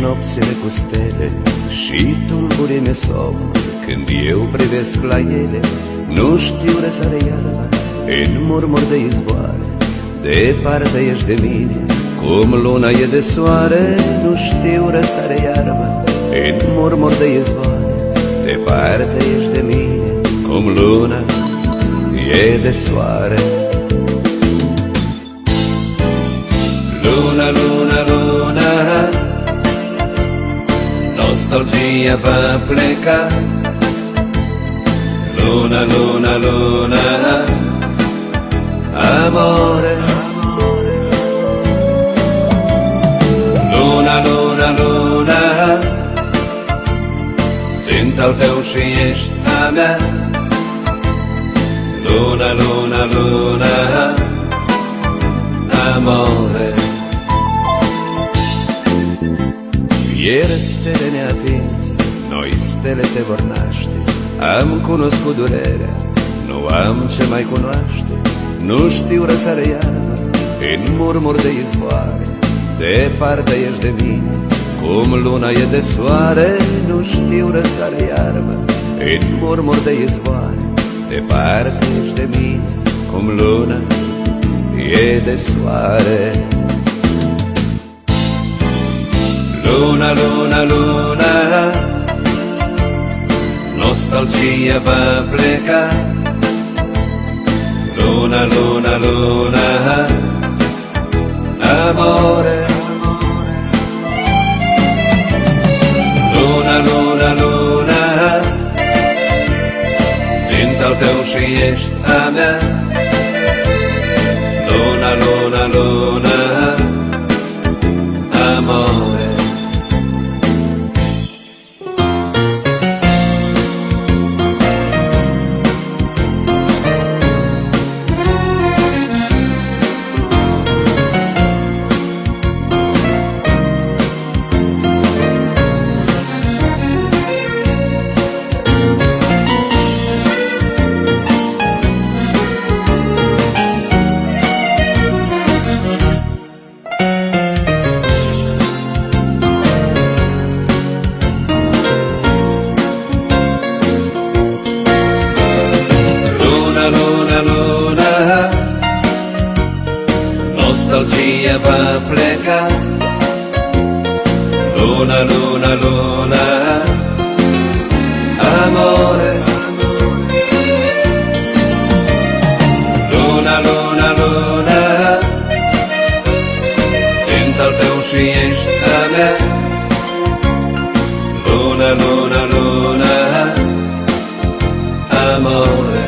nopțile cu stele și tulburi-mi somn când eu privesc la ele. Nu știu răsare iarba în murmur de izvoare, departe ești de mine cum luna e de soare. Nu știu răsare iarba în murmur de izvoare, departe ești de mine cum luna e de soare. Luna, luna, luna, nostalgia va pleca. Luna, luna, luna, amore. Luna, luna, luna, sunt al tău și ești a mea. Luna, luna, luna, amore. Ieri stele neatinse, noi stele se vor naște. Am cunoscut durerea, nu am ce mai cunoaște. Nu știu răsare iarba în murmur de izvoare, departe ești de mine cum luna e de soare. Nu știu răsare iarba în murmur de izvoare, departe ești de mine cum luna e de soare. Luna, luna, luna, nostalgia va pleca. Luna, luna, luna, amore. Luna, luna, luna, sunt al tău și ești a mea. Luna, luna, luna, amore. Nostalgia va pleca. Luna, luna, luna, amore. Luna, luna, luna, sunt al tău și ești a mea. Luna, luna, luna, amore.